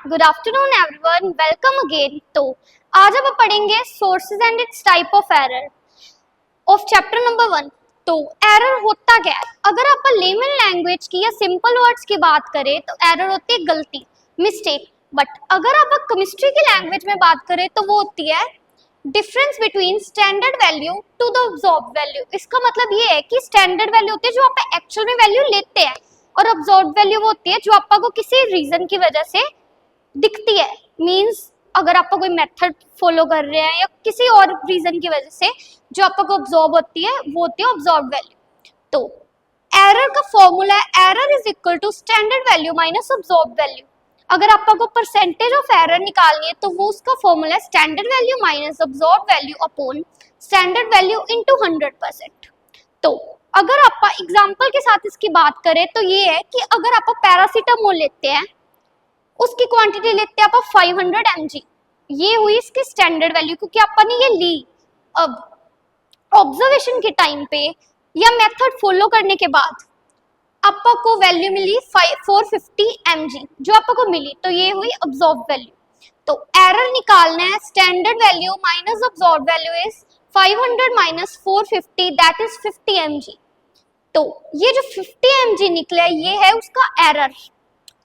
Good afternoon everyone, welcome again. तो आज हम पढ़ेंगे sources and it's type of error of chapter number 1। तो एरर होता क्या है? अगर आप लेमन लैंग्वेज की या सिंपल वर्ड्स की बात करें तो एरर होती है गलती, मिस्टेक। बट अगर आप केमिस्ट्री की लैंग्वेज में बात करें तो वो होती है difference between standard value to the observed value. इसका मतलब ये है कि स्टैंडर्ड वैल्यू होती है जो आप एक्चुअल में वैल्यू लेते हैं, और ऑब्जर्व्ड वैल्यू वो होती है जो आपको किसी रीजन की वजह से दिखती है। मींस अगर आप कोई मेथड फॉलो कर रहे हैं या किसी और रीजन की वजह से जो आपको ऑब्जर्व होती है वो होती है ऑब्जर्व्ड वैल्यू। तो एरर का फॉर्मूला है error is equal to standard value minus observed value. अगर आपको परसेंटेज ऑफ एरर निकालनी है तो वो उसका फॉर्मूला है standard value minus observed value upon standard value into 100%। तो अगर आप एग्जांपल के साथ इसकी बात करें तो ये है कि अगर आप पैरासीटामोल लेते हैं, उसकी क्वांटिटी लेते हैं आप 500 mg, ये हुई इसकी स्टैंडर्ड वैल्यू क्योंकि आपने ये ली। अब ऑब्जर्वेशन के टाइम पे या मेथड फॉलो करने के बाद आपको वैल्यू मिली 450 mg जो आपको मिली, तो ये हुई ऑब्जर्व वैल्यू। तो एरर निकालना है standard value minus observe value is 500 minus 450 that is 50 mg। तो ये जो 50 mg निकला ये है उसका एरर।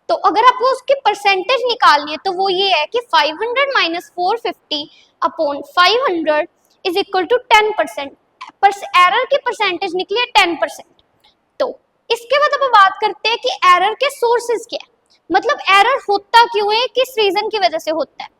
तो अगर आपको उसकी परसेंटेज निकालनी है तो वो ये है कि 500 minus 450 upon 500 is equal to 10%। Error की परसेंटेज निकली है 10%। तो इसके बाद अब बात करते हैं कि एरर के सोर्सेज क्या है, मतलब एरर होता क्यों है, किस रीजन की वजह से होता है।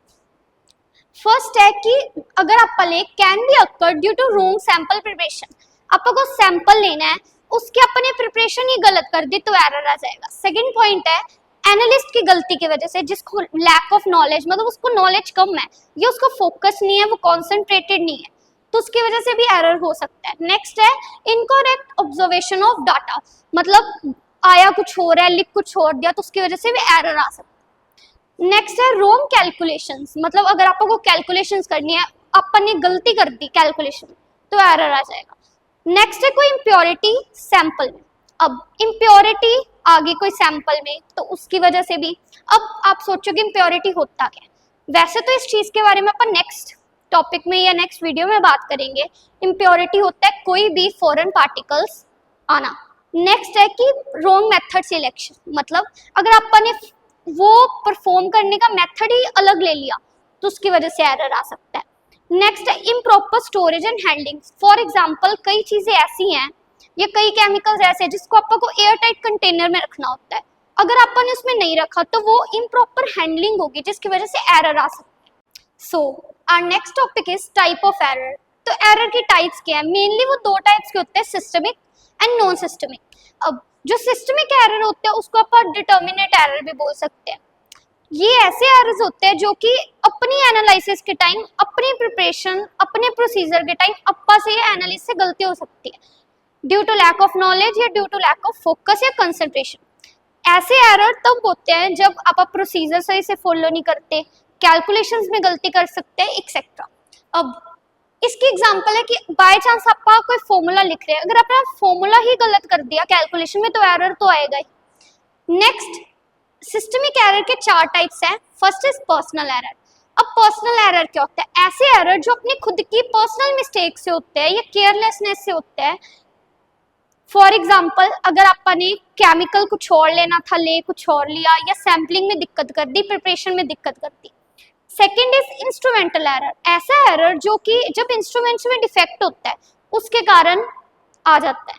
फर्स्ट है कि अगर आप ले can be occur due to wrong sample preparation. आपको सैंपल लेना है, उसके अपने प्रिपरेशन ही गलत कर दी तो एरर आ जाएगा। सेकंड पॉइंट है एनालिस्ट की गलती की वजह से, जिसको लैक ऑफ नॉलेज, मतलब उसको नॉलेज कम है या उसका फोकस नहीं है, वो कॉन्सेंट्रेटेड नहीं है, तो उसकी वजह से भी एरर हो सकता है। नेक्स्ट है इनकरेक्ट ऑब्जर्वेशन ऑफ डाटा, मतलब आया कुछ हो रहा है लिख कुछ छोड़ दिया तो उसकी वजह से भी एरर आ सकता है। नेक्स्ट है रॉन्ग कैलकुलेशंस, मतलब अगर आपको कैलकुलेशंस करनी है आपने गलती कर दी कैलकुलेशन तो एरर आ जाएगा। नेक्स्ट है कोई इम्प्योरिटी सैंपल में, अब इम्प्योरिटी आ गई कोई सैंपल में तो उसकी वजह से भी। अब आप सोचोगे इम्प्योरिटी होता क्या है, वैसे तो इस चीज के बारे में अपन नेक्स्ट टॉपिक में या नेक्स्ट वीडियो में बात करेंगे। इम्प्योरिटी होता है कोई भी फॉरेन पार्टिकल्स आना। नेक्स्ट है कि रॉन्ग मेथड सिलेक्शन, मतलब अगर आपने वो परफॉर्म करने का मेथड ही अलग ले लिया तो उसकी वजह से एरर आ सकता है। नेक्स्ट है improper storage and handling. For example कई चीजें ऐसी हैं या कई केमिकल्स ऐसे हैं जिसको आपको एयर टाइट कंटेनर में रखना होता है, अगर आपने उसमें नहीं रखा तो वो इम्प्रॉपर हैंडलिंग होगी जिसकी वजह से एरर आ सकती है। So our next topic is type of error. तो एरर की टाइप्स क्या है? मेनली वो दो टाइप्स के होते हैं, सिस्टमिक एंड नॉन सिस्टमिक। अब जो सिस्टमिक एरर होते हैं उसको आप डिटर्मिनेट एरर भी बोल सकते हैं। ये ऐसे एरर्स होते हैं जो कि अपनी एनालिसिस के टाइम, अपनी प्रिपरेशन, अपने प्रोसीजर के टाइम अप्पा से एनालिसिस से गलती हो सकती है due to lack of knowledge या due to lack of focus या कंसंट्रेशन। ऐसे एरर तब होते हैं जब आप प्रोसीजर सही से फॉलो नहीं करते, कैलकुलेशंस में गलती कर सकते हैं एक्सेट्रा। अब इसकी एग्जांपल है कि बाय चांस आप कोई फॉर्मूला लिख रहे हैं, अगर आपने फॉर्मूला ही गलत कर दिया कैलकुलेशन में तो एरर तो आएगा ही। नेक्स्ट सिस्टमिक एरर के 4 टाइप्स हैं। First is personal error. अब पर्सनल एरर क्या होता है? ऐसे एरर जो अपनी खुद की पर्सनल मिस्टेक से होते हैं या केयरलेसनेस से होते हैं। फॉर एग्जाम्पल अगर आपने केमिकल कुछ और लेना था, ले कुछ और लिया, या सैम्पलिंग में दिक्कत कर दी, प्रिपरेशन में दिक्कत कर दी। Second is instrumental error. ऐसा एरर जो कि जब इंस्ट्रूमेंट्स में डिफेक्ट होता है उसके कारण आ जाता है।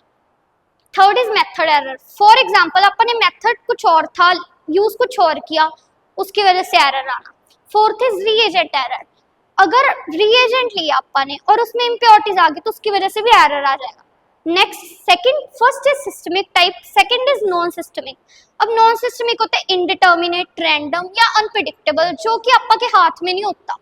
Third is method error. For example आपने मेथड कुछ और था, यूज कुछ और किया, उसकी वजह से एरर आना। Fourth is reagent error. अगर रीएजेंट लिया आपने और उसमें इम्प्योरिटीज आ गई तो उसकी वजह से भी एरर आ जाएगा। Next first is systemic type, second is non systemic. अब नॉन सिस्टमिक होते हैं इनडिटर्मिनेट, रैंडम या अनप्रेडिक्टेबल, जो कि आपके हाथ में नहीं होता।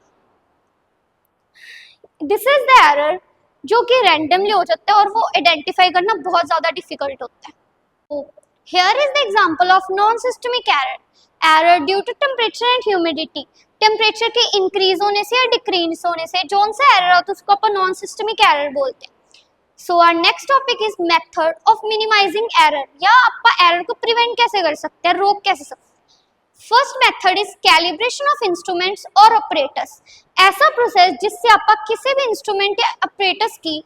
दिस इज द एरर जो कि रैंडमली हो जाता है और वो आइडेंटिफाई करना बहुत ज्यादा डिफिकल्ट होता है। Here is the example of non systemic error due to temperature and humidity. Temperature के इंक्रीज होने से या डिक्रीज होने से जो सा एरर होता है उसको अपन नॉन सिस्टमिक एरर बोलते हैं। So our next topic is method of minimizing error, या आप एरर को प्रिवेंट कैसे कर सकते हैं, रोक कैसे सकते हैं। First method is calibration of instruments और ऑपरेटर्स। ऐसा प्रोसेस जिससे आप किसी भी इंस्ट्रूमेंट या ऑपरेटर्स की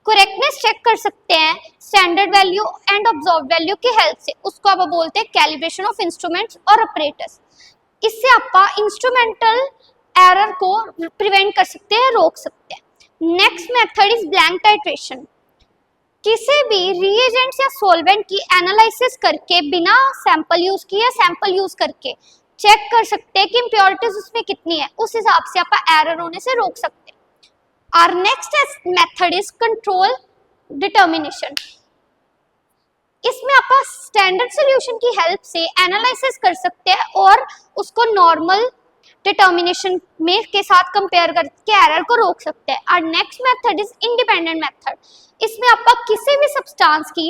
करेक्टनेस चेक कर सकते हैं standard value and observe value की हेल्प से, उसको आप बोलते हैं कैलिब्रेशन ऑफ इंस्ट्रूमेंट्स और ऑपरेटर्स। इससे आप इंस्ट्रूमेंटल एरर को प्रिवेंट कर सकते हैं, रोक सकते हैं। Next method is blank titration. किसी भी रिएजेंट्स या सॉल्वेंट की एनालिसिस करके बिना सैंपल यूज किए या सैंपल यूज करके चेक कर सकते हैं कि इम्प्योरिटीज उसमें कितनी है, उस हिसाब से आप एरर होने से रोक सकते हैं। Our next method is control determination. इसमें आप स्टैंडर्ड सॉल्यूशन की हेल्प से एनालिसिस कर सकते हैं और उसको नॉर्मल डिटर्मिनेशन में के साथ कंपेयर करके एरर को रोक सकते हैं। और next method is independent method. इसमें आप किसी भी सब्सटेंस की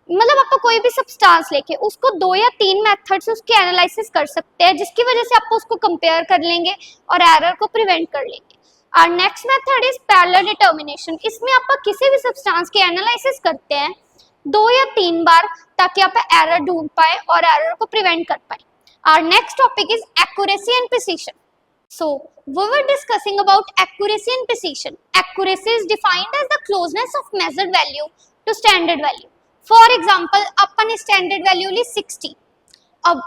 मतलब आप कोई भी सब्सटेंस लेके उसको 2 या 3 मेथड से उसकी एनालिसिस कर सकते हैं, जिसकी वजह से आप उसको कंपेयर कर लेंगे और एरर को प्रिवेंट कर लेंगे। और next method is parallel determination. इसमें आप किसी भी सब्सटेंस की एनालिसिस करते हैं 2 या 3 बार ताकि आप एरर ढूंढ पाए और एरर को प्रिवेंट कर पाए। Our next topic is accuracy and precision. So, we were discussing about accuracy and precision. Accuracy is defined as the closeness of measured value to standard value. For example, अपन ने standard value ली 60. अब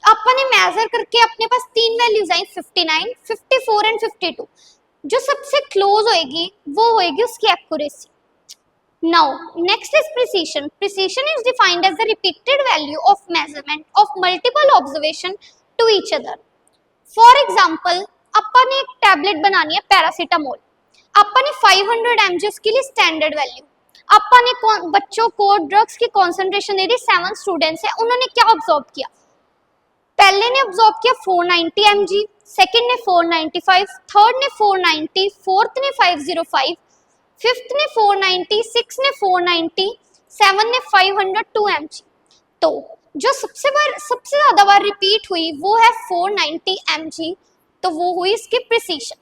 अपन ने measure करके अपने पास 3 values I 59, 54 and 52. जो सबसे close होएगी वो होएगी उसकी accuracy. Now, next is precision. Precision is defined as the repeated value of measurement of multiple observation to each other. For example, अपन ने एक टैबलेट बनानी है पैरासीटामोल, अपन ने 500 mg उसके लिए स्टैंडर्ड वैल्यू। अपन ने बच्चों को ड्रग्स की कॉन्सेंट्रेशन दे दी, 7 स्टूडेंट्स हैं, उन्होंने क्या ऑब्जर्व किया? पहले ने ऑब्जर्व किया 490 mg, सेकंड ने 495, थर्ड ने 490, फोर्थ ने 505, फिफ्थ ने 490, सिक्स ने 490, 7 ने 502 mg। तो जो सबसे ज्यादा बार रिपीट हुई वो है 490 mg, तो वो हुई इसकी प्रिसीशन।